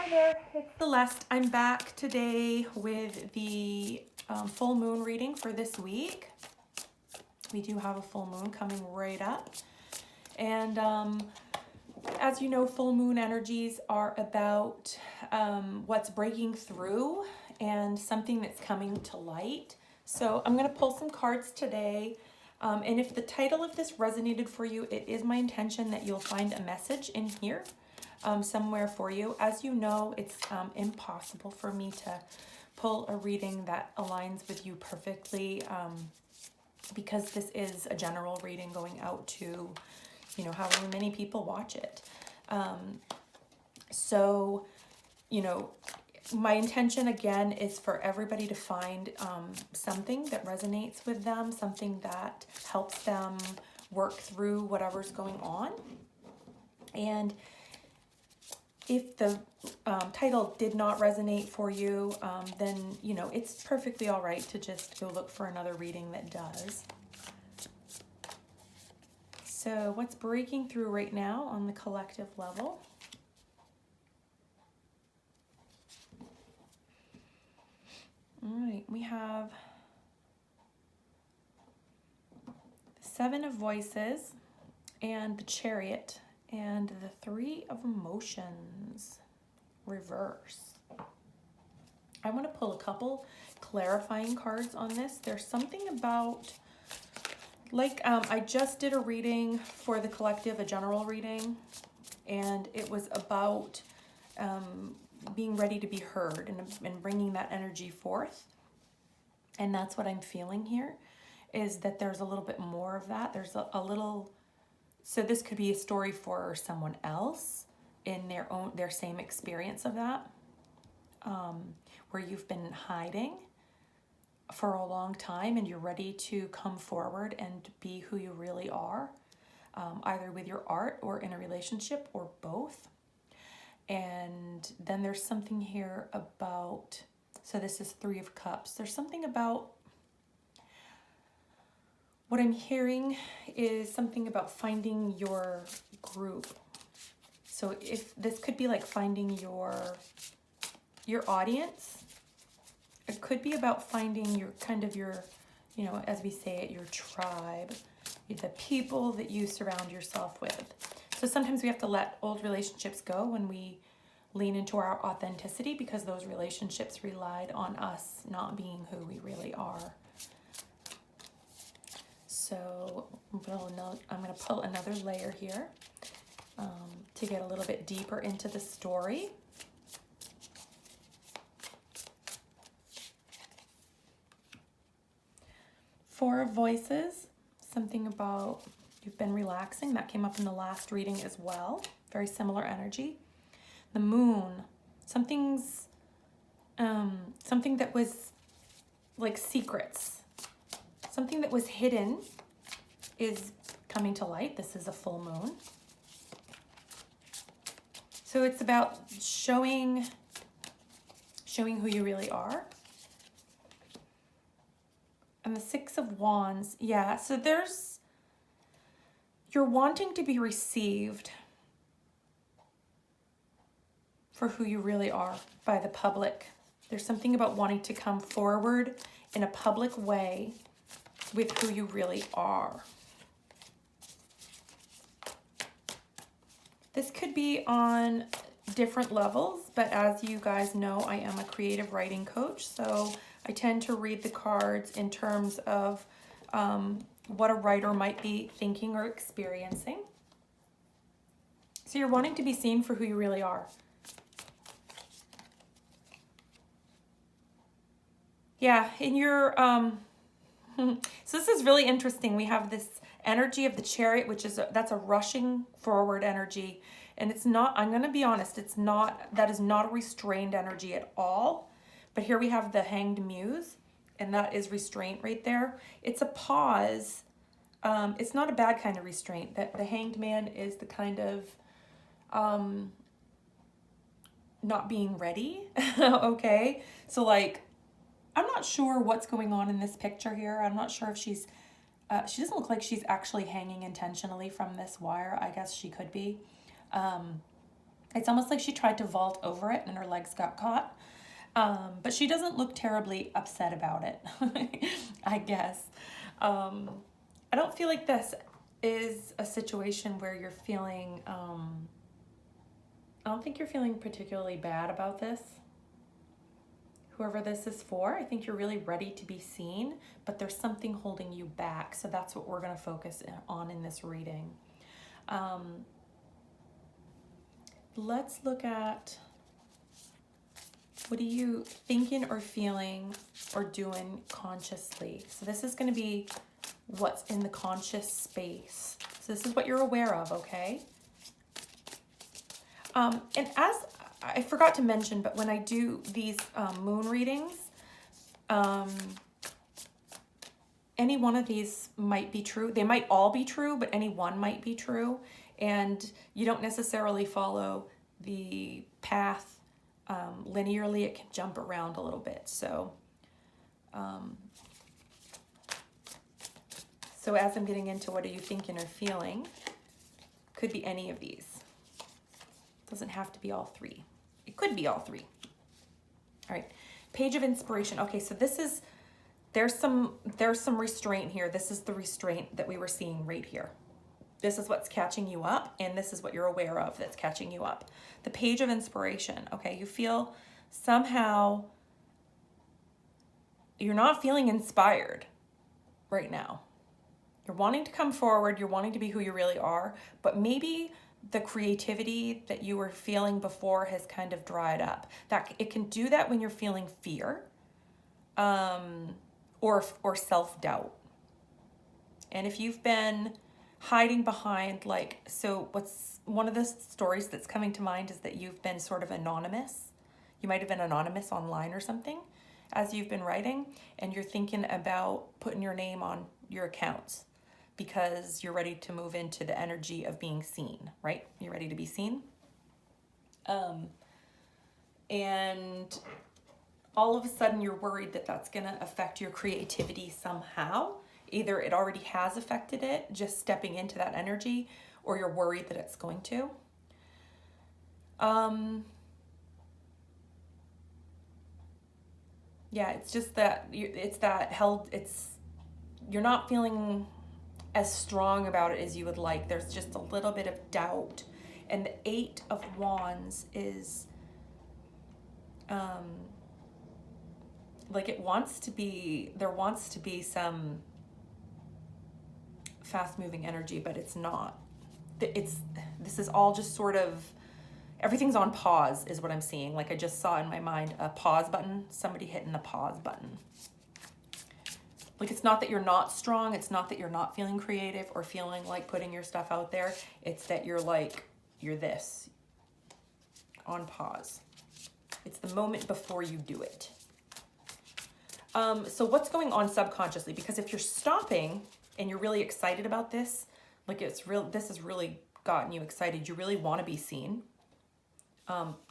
Hi there, it's Celeste. I'm back today with the full moon reading for this week. We do have a full moon coming right up. And as you know, full moon energies are about what's breaking through and something that's coming to light. So I'm going to pull some cards today. And if the title of this resonated for you, it is my intention that you'll find a message in here. Somewhere for you. As you know, it's impossible for me to pull a reading that aligns with you perfectly because this is a general reading going out to, you know, however many people watch it. So, you know, my intention again is for everybody to find something that resonates with them, something that helps them work through whatever's going on. And if the title did not resonate for you, then, you know, it's perfectly all right to just go look for another reading that does. So what's breaking through right now on the collective level? All right, we have the Seven of Voices and the Chariot and the Three of Emotions reverse. I want to pull a couple clarifying cards on this. There's something about, like, I just did a reading for the collective, a general reading, and it was about being ready to be heard and bringing that energy forth. And that's what I'm feeling here, is that there's a little bit more of that. There's a little, so this could be a story for someone else in their same experience of that, where you've been hiding for a long time and you're ready to come forward and be who you really are, either with your art or in a relationship or both. And then there's something here about, so this is Three of Cups. There's something about, what I'm hearing is something about finding your group. So if this could be like finding your audience, it could be about finding your kind of your, you know, as we say it, your tribe, the people that you surround yourself with. So sometimes we have to let old relationships go when we lean into our authenticity, because those relationships relied on us not being who we really are. So I'm going to pull another layer here to get a little bit deeper into the story. Four of Voices, something about you've been relaxing. That came up in the last reading as well. Very similar energy. The Moon, something that was like secrets. Something that was hidden is coming to light. This is a full moon. So it's about showing who you really are. And the Six of Wands, yeah, so you're wanting to be received for who you really are by the public. There's something about wanting to come forward in a public way with who you really are. This could be on different levels, but as you guys know, I am a creative writing coach, so I tend to read the cards in terms of what a writer might be thinking or experiencing. So you're wanting to be seen for who you really are. Yeah, in your, so this is really interesting. We have this energy of the Chariot, which is, that's a rushing forward energy. And it's not, I'm going to be honest, that is not a restrained energy at all. But here we have the Hanged Muse, and that is restraint right there. It's a pause. It's not a bad kind of restraint. That the Hanged Man is the kind of not being ready. Okay, so like, I'm not sure what's going on in this picture here. I'm not sure if she doesn't look like she's actually hanging intentionally from this wire. I guess she could be. It's almost like she tried to vault over it and her legs got caught. But she doesn't look terribly upset about it, I guess. I don't feel like this is a situation where you're feeling, I don't think you're feeling particularly bad about this. Whoever this is for, I think you're really ready to be seen, but there's something holding you back. So that's what we're going to focus on in this reading. Let's look at, what are you thinking or feeling or doing consciously? So this is going to be what's in the conscious space. So this is what you're aware of, okay? And as I forgot to mention, but when I do these moon readings, any one of these might be true. They might all be true, but any one might be true. And you don't necessarily follow the path linearly. It can jump around a little bit. So as I'm getting into what are you thinking or feeling, could be any of these. Doesn't have to be all three. It could be all three. All right, page of inspiration. Okay, so this is, there's some restraint here. This is the restraint that we were seeing right here. This is what's catching you up, and this is what you're aware of that's catching you up. The page of inspiration. Okay, you feel somehow you're not feeling inspired right now. You're wanting to come forward, you're wanting to be who you really are, but maybe the creativity that you were feeling before has kind of dried up. That it can do that when you're feeling fear, or self-doubt. And if you've been hiding behind, like, so what's one of the stories that's coming to mind is that you've been sort of anonymous. You might have been anonymous online or something as you've been writing, and you're thinking about putting your name on your accounts because you're ready to move into the energy of being seen, right? You're ready to be seen. And all of a sudden you're worried that that's going to affect your creativity somehow. Either it already has affected it, just stepping into that energy, or you're worried that it's going to. Yeah, it's just that you're not feeling as strong about it as you would like. There's just a little bit of doubt. And the 8 of Wands is like there wants to be some fast moving energy, but it's not. This is all just sort of, everything's on pause is what I'm seeing. Like I just saw in my mind a pause button, somebody hitting the pause button. Like it's not that you're not strong, it's not that you're not feeling creative or feeling like putting your stuff out there. It's that you're this, on pause. It's the moment before you do it. So what's going on subconsciously? Because if you're stopping and you're really excited about this, like this has really gotten you excited. You really want to be seen.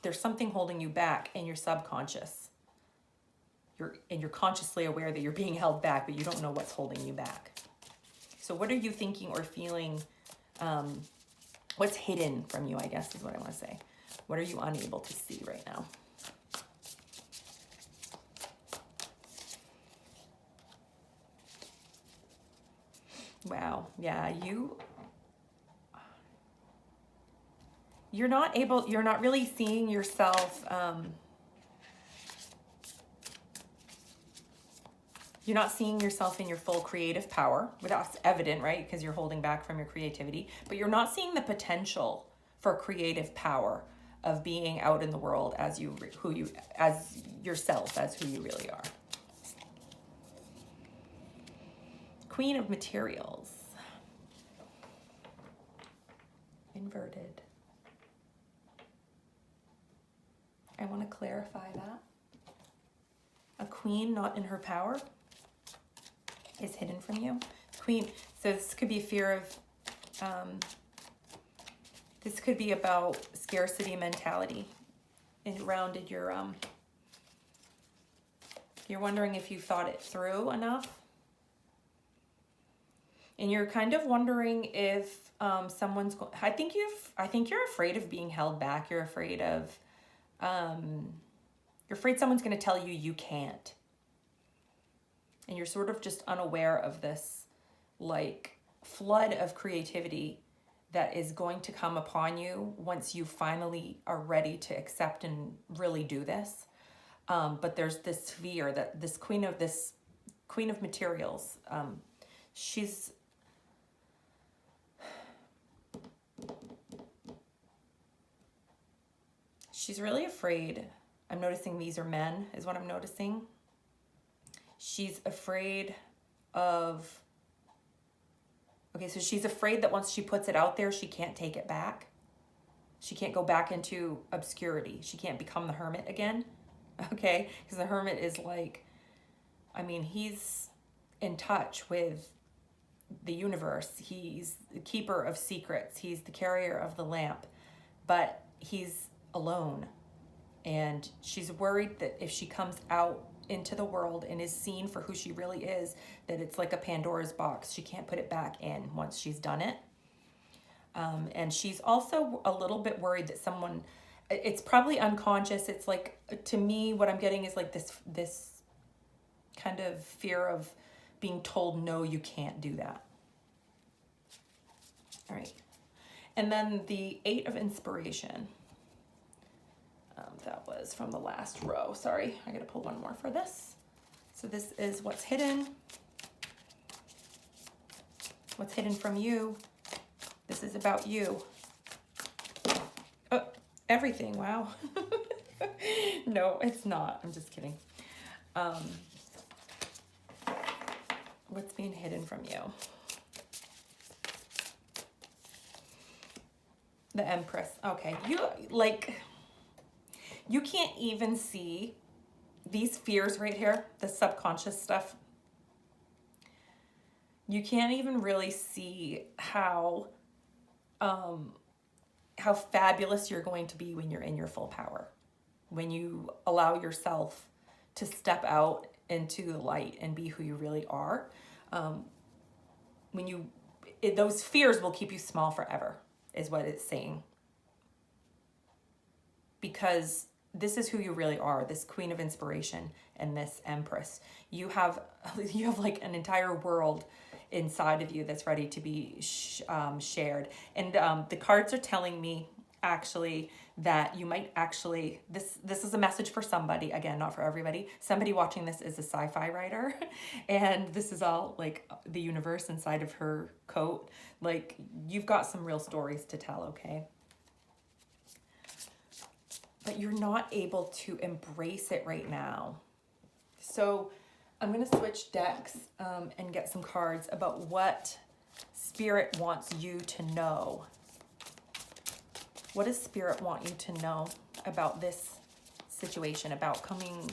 There's something holding you back in your subconscious. You're consciously aware that you're being held back, but you don't know what's holding you back. So what are you thinking or feeling? What's hidden from you, I guess is what I want to say. What are you unable to see right now? Wow. Yeah, you're not really seeing yourself, you're not seeing yourself in your full creative power. That's evident, right? Because you're holding back from your creativity, but you're not seeing the potential for creative power of being out in the world as yourself, as who you really are. Queen of Materials. Inverted. I want to clarify that. A queen not in her power is hidden from you. Queen, so this could be a fear of, this could be about scarcity mentality and rounded your, you're wondering if you thought it through enough. And you're kind of wondering if someone's I think you're afraid of being held back. You're afraid someone's going to tell you you can't. And you're sort of just unaware of this like flood of creativity that is going to come upon you once you finally are ready to accept and really do this. But there's this fear that this queen of materials, she's really afraid. I'm noticing these are men is what I'm noticing. She's afraid of, okay, so she's afraid that once she puts it out there, she can't take it back. She can't go back into obscurity. She can't become the hermit again, okay? Because the hermit is like, I mean, he's in touch with the universe. He's the keeper of secrets. He's the carrier of the lamp, but he's alone. And she's worried that if she comes out into the world and is seen for who she really is, that it's like a Pandora's box. She can't put it back in once she's done it. And she's also a little bit worried that someone, it's probably unconscious. It's like, to me, what I'm getting is like this kind of fear of being told, no, you can't do that. All right. And then the 8 of inspiration. That was from the last row. Sorry, I gotta pull one more for this. So this is what's hidden. What's hidden from you. This is about you. Oh, everything, wow. No, it's not. I'm just kidding. What's being hidden from you? The Empress. Okay, you can't even see these fears right here, the subconscious stuff. You can't even really see how fabulous you're going to be when you're in your full power. When you allow yourself to step out into the light and be who you really are. Those fears will keep you small forever, is what it's saying. Because this is who you really are, this queen of inspiration and this empress. You have like an entire world inside of you that's ready to be shared. And the cards are telling me actually that you might actually, this is a message for somebody, again, not for everybody. Somebody watching this is a sci-fi writer, and this is all like the universe inside of her coat. Like, you've got some real stories to tell, okay? But you're not able to embrace it right now. So I'm going to switch decks and get some cards about what Spirit wants you to know. What does Spirit want you to know about this situation, about coming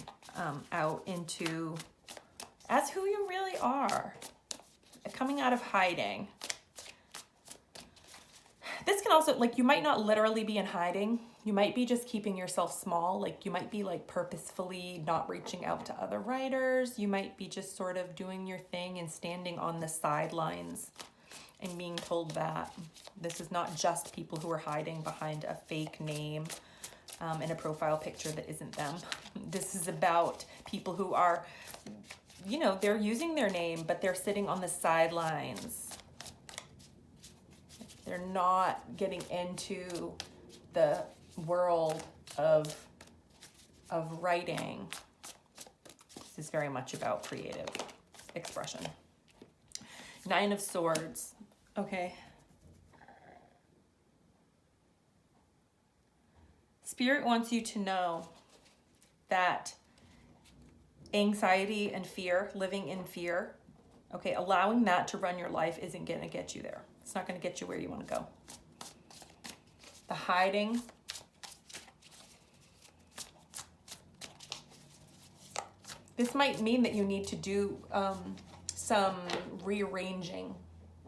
out into as who you really are, coming out of hiding? This can also, like, you might not literally be in hiding. You might be just keeping yourself small. Like, you might be like purposefully not reaching out to other writers. You might be just sort of doing your thing and standing on the sidelines and being told that this is not just people who are hiding behind a fake name and a profile picture that isn't them. This is about people who are, they're using their name, but they're sitting on the sidelines. They're not getting into the world of writing. This is very much about creative expression. 9 of Swords. Okay. Spirit wants you to know that anxiety and fear, living in fear, okay, allowing that to run your life isn't going to get you there. It's not going to get you where you want to go. The hiding. This might mean that you need to do some rearranging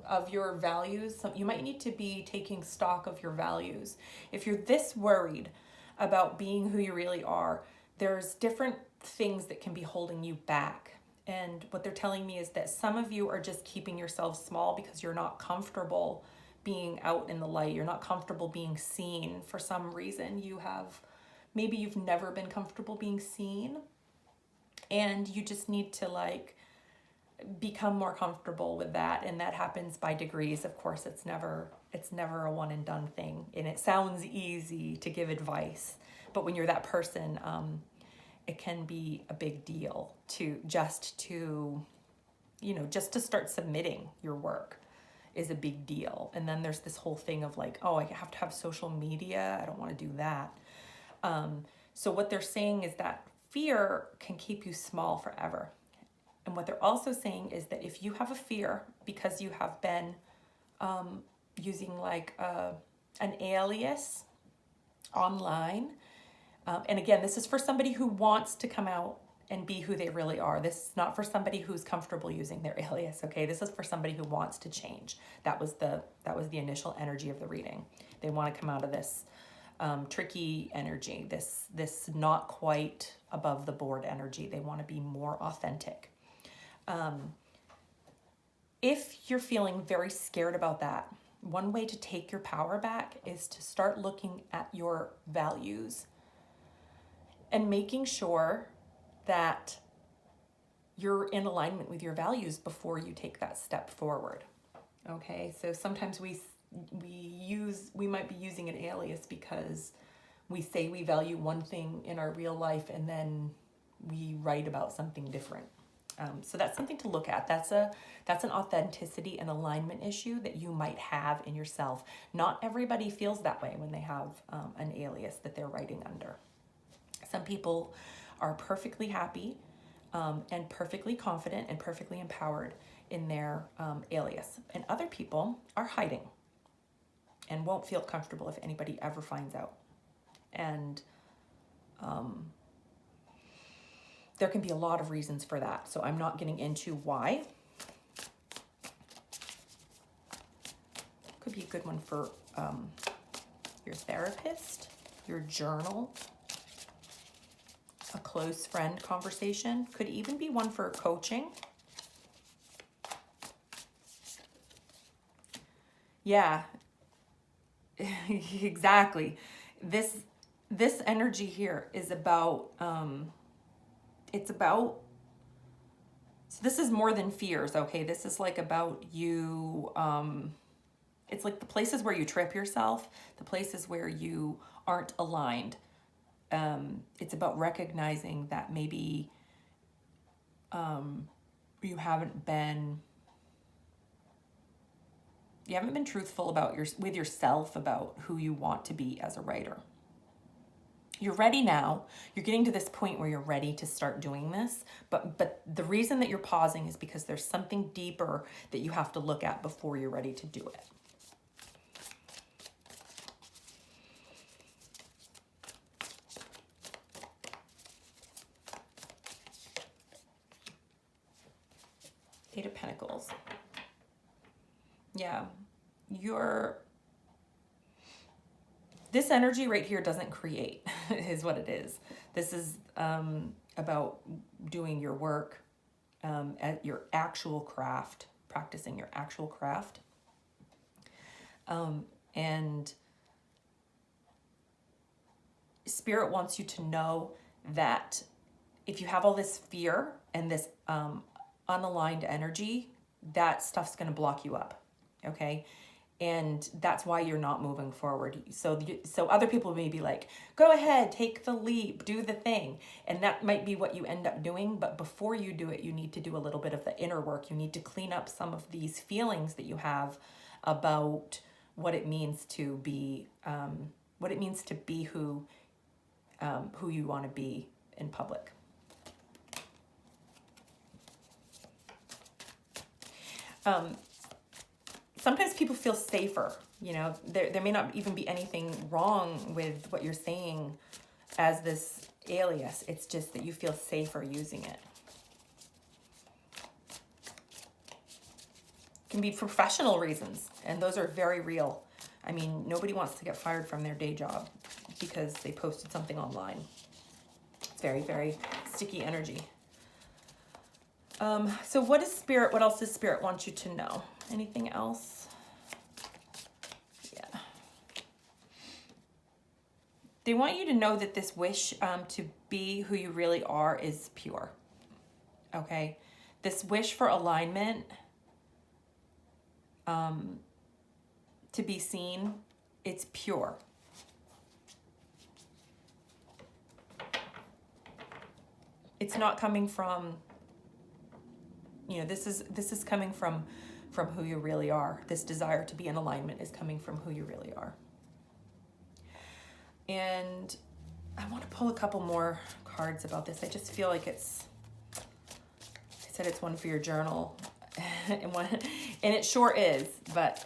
of your values. You might need to be taking stock of your values. If you're this worried about being who you really are, there's different things that can be holding you back. And what they're telling me is that some of you are just keeping yourselves small because you're not comfortable being out in the light. You're not comfortable being seen for some reason. Maybe you've never been comfortable being seen, and you just need to like become more comfortable with that. And that happens by degrees. Of course, it's never a one and done thing. And it sounds easy to give advice, but when you're that person, it can be a big deal just to start submitting your work is a big deal. And then there's this whole thing of like, oh, I have to have social media. I don't want to do that. So what they're saying is that fear can keep you small forever. And what they're also saying is that if you have a fear because you have been using like an alias online, and again, this is for somebody who wants to come out and be who they really are. This is not for somebody who's comfortable using their alias, okay? This is for somebody who wants to change. That was the initial energy of the reading. They want to come out of this tricky energy, this not quite above the board energy. They want to be more authentic. If you're feeling very scared about that, one way to take your power back is to start looking at your values and making sure that you're in alignment with your values before you take that step forward. Okay, so sometimes we might be using an alias because we say we value one thing in our real life and then we write about something different. So that's something to look at. That's an authenticity and alignment issue that you might have in yourself. Not everybody feels that way when they have an alias that they're writing under. Some people are perfectly happy and perfectly confident and perfectly empowered in their alias. And other people are hiding and won't feel comfortable if anybody ever finds out. And there can be a lot of reasons for that. So I'm not getting into why. Could be a good one for your therapist, your journal, a close friend conversation. Could even be one for coaching. Yeah, exactly. This energy here is about, so this is more than fears, okay? This is like about you, it's like the places where you trip yourself, the places where you aren't aligned. It's about recognizing that maybe you haven't been truthful with yourself about who you want to be as a writer. You're ready now. You're getting to this point where you're ready to start doing this. But the reason that you're pausing is because there's something deeper that you have to look at before you're ready to do it. Eight of Pentacles. Yeah. This energy right here doesn't create, is what it is. This is about doing your work at your actual craft, practicing your actual craft. And Spirit wants you to know that if you have all this fear and this unaligned energy, that stuff's going to block you up, okay? And that's why you're not moving forward. So other people may be like, go ahead, take the leap, do the thing. And that might be what you end up doing. But before you do it, you need to do a little bit of the inner work. You need to clean up some of these feelings that you have about what it means to be, who you want to be in public. Sometimes people feel safer, there may not even be anything wrong with what you're saying as this alias. It's just that you feel safer using it. It can be professional reasons, and those are very real. I mean, nobody wants to get fired from their day job because they posted something online. It's very, very sticky energy. So what else does Spirit want you to know? Anything else? Yeah. They want you to know that this wish to be who you really are is pure. Okay? This wish for alignment, to be seen, it's pure. It's not coming from, this is coming from who you really are. This desire to be in alignment is coming from who you really are. And I want to pull a couple more cards about this. I just feel like it's one for your journal, and it sure is. But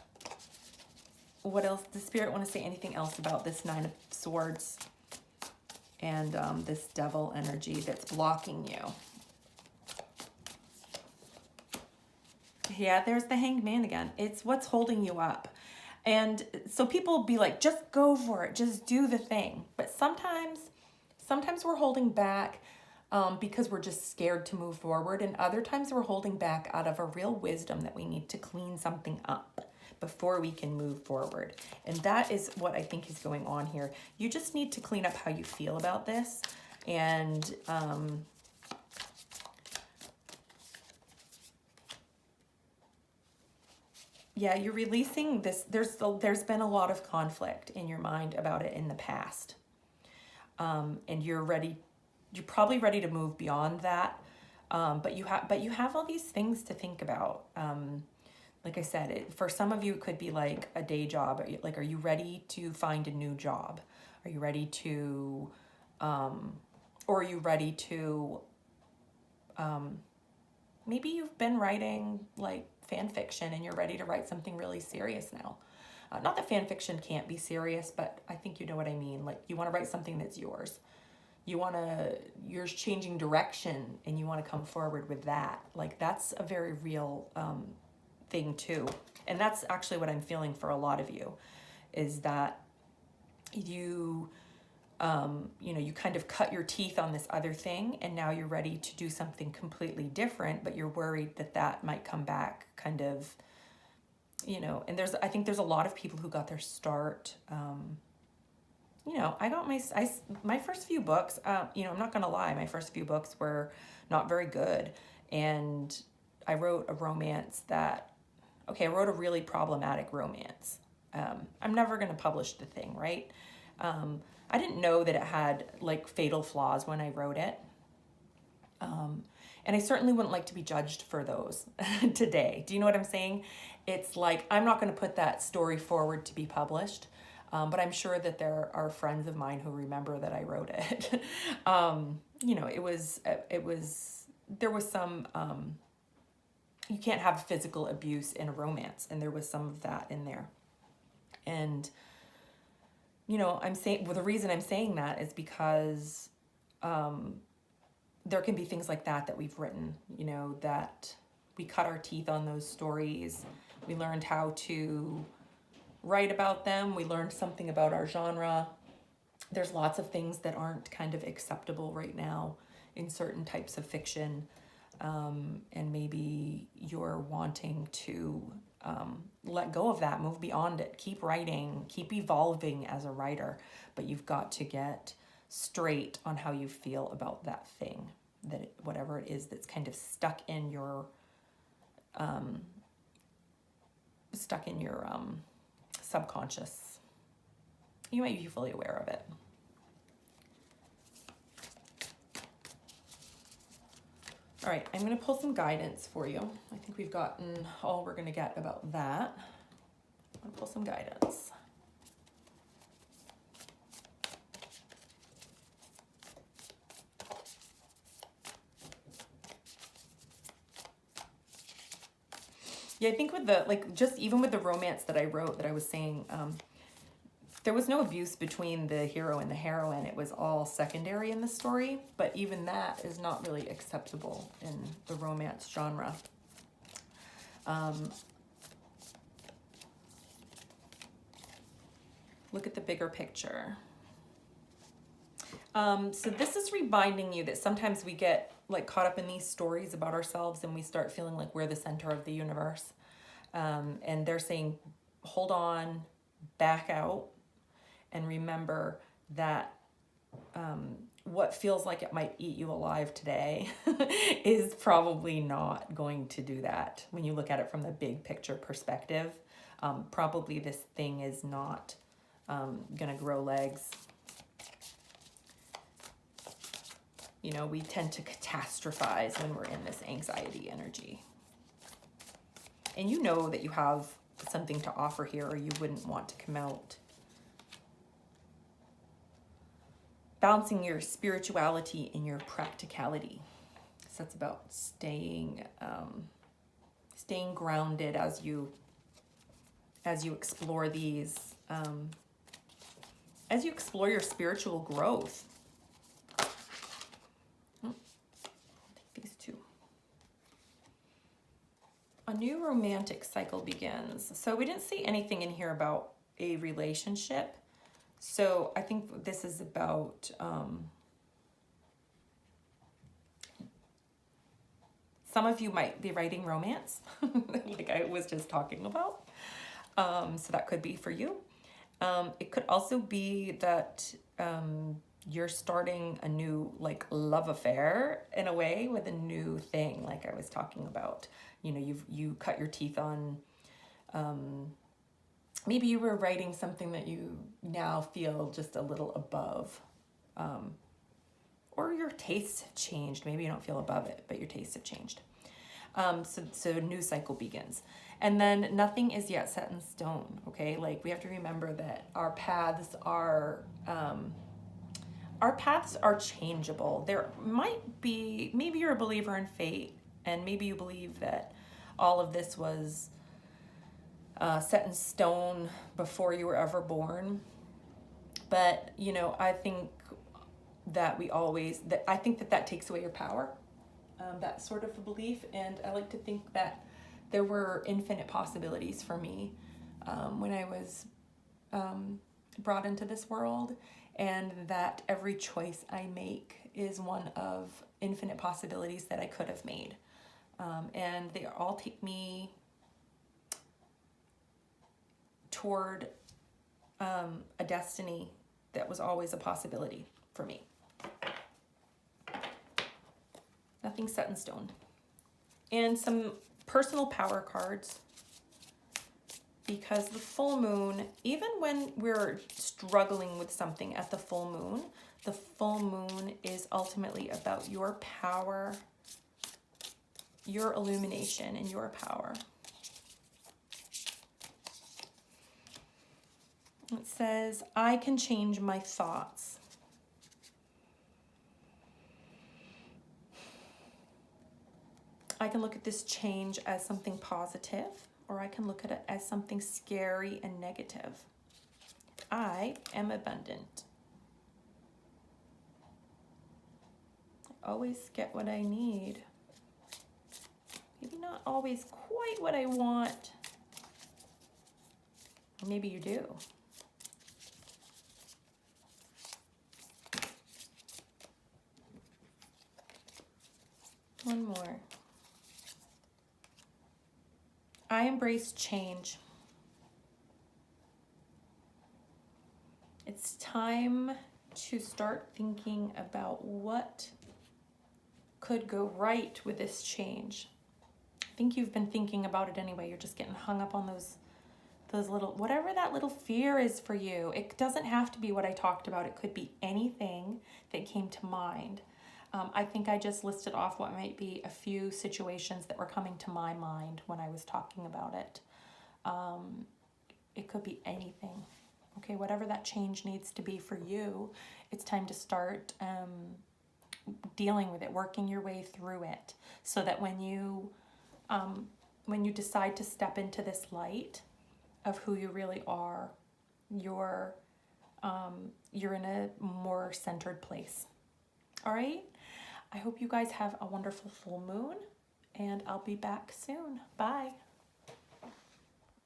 what else? Does Spirit want to say anything else about this Nine of Swords and this devil energy that's blocking you? Yeah, there's the Hanged Man again. It's what's holding you up. And so people be like, just go for it, just do the thing. But sometimes we're holding back because we're just scared to move forward. And other times we're holding back out of a real wisdom that we need to clean something up before we can move forward. And that is what I think is going on here. You just need to clean up how you feel about this. And yeah, you're releasing this. There's been a lot of conflict in your mind about it in the past. And you're probably ready to move beyond that. But you have all these things to think about. Like I said, for some of you, it could be like a day job. Like, are you ready to find a new job? Are you ready to, or are you ready to, maybe you've been writing like fan fiction and you're ready to write something really serious now. Not that fan fiction can't be serious, but I think you know what I mean. Like, you want to write something that's yours. You're changing direction and you want to come forward with that. Like, that's a very real thing too. And that's actually what I'm feeling for a lot of you, is that you kind of cut your teeth on this other thing, and now you're ready to do something completely different, but you're worried that might come back kind of, and I think there's a lot of people who got their start. I got my first few books, I'm not going to lie, my first few books were not very good. And I wrote a romance I wrote a really problematic romance. I'm never going to publish the thing, right? I didn't know that it had like fatal flaws when I wrote it. And I certainly wouldn't like to be judged for those today. Do you know what I'm saying? It's like, I'm not going to put that story forward to be published. But I'm sure that there are friends of mine who remember that I wrote it. There was some, you can't have physical abuse in a romance. And there was some of that in there. And, the reason I'm saying that is because, there can be things like that we've written, that we cut our teeth on those stories. We learned how to write about them. We learned something about our genre. There's lots of things that aren't kind of acceptable right now in certain types of fiction. And maybe you're wanting to let go of that, move beyond it, keep writing, keep evolving as a writer, but you've got to get straight on how you feel about that thing, whatever it is that's kind of stuck in your subconscious. You might be fully aware of it. All right, I'm going to pull some guidance for you. I think we've gotten all we're going to get about that. I'm going to pull some guidance. Yeah, I think even with the romance that I wrote, that I was saying, there was no abuse between the hero and the heroine. It was all secondary in the story, but even that is not really acceptable in the romance genre. Look at the bigger picture. So this is reminding you that sometimes we get like caught up in these stories about ourselves and we start feeling like we're the center of the universe. And they're saying, hold on, back out, and remember that what feels like it might eat you alive today is probably not going to do that. When you look at it from the big picture perspective, probably this thing is not going to grow legs. You know, we tend to catastrophize when we're in this anxiety energy. And you know that you have something to offer here, or you wouldn't want to come out. Balancing your spirituality and your practicality. So that's about staying grounded as you explore these, as you explore your spiritual growth. A new romantic cycle begins. So we didn't see anything in here about a relationship. So I think this is about some of you might be writing romance, like I was just talking about. So that could be for you. It could also be that you're starting a new like love affair in a way with a new thing, like I was talking about. You know, you cut your teeth on, maybe you were writing something that you now feel just a little above, or your tastes have changed. Maybe you don't feel above it, but your tastes have changed. So a new cycle begins. And then nothing is yet set in stone, okay? Like we have to remember that our paths are changeable. There might be, maybe you're a believer in fate, and maybe you believe that all of this was set in stone before you were ever born. But, you know, I think that I think that takes away your power, that sort of a belief. And I like to think that there were infinite possibilities for me when I was brought into this world, and that every choice I make is one of infinite possibilities that I could have made. And they all take me toward a destiny that was always a possibility for me. Nothing set in stone. And some personal power cards, because the full moon, even when we're struggling with something at the full moon is ultimately about your power, your illumination, and your power. It says, I can change my thoughts. I can look at this change as something positive, or I can look at it as something scary and negative. I am abundant. I always get what I need. Maybe not always quite what I want. Or maybe you do. One more. I embrace change. It's time to start thinking about what could go right with this change. I think you've been thinking about it anyway. You're just getting hung up on those little, whatever that little fear is for you. It doesn't have to be what I talked about. It could be anything that came to mind. I think I just listed off what might be a few situations that were coming to my mind when I was talking about it. It could be anything. Okay, whatever that change needs to be for you, it's time to start dealing with it, working your way through it, so that when you decide to step into this light of who you really are, you're in a more centered place. All right? I hope you guys have a wonderful full moon, and I'll be back soon. Bye.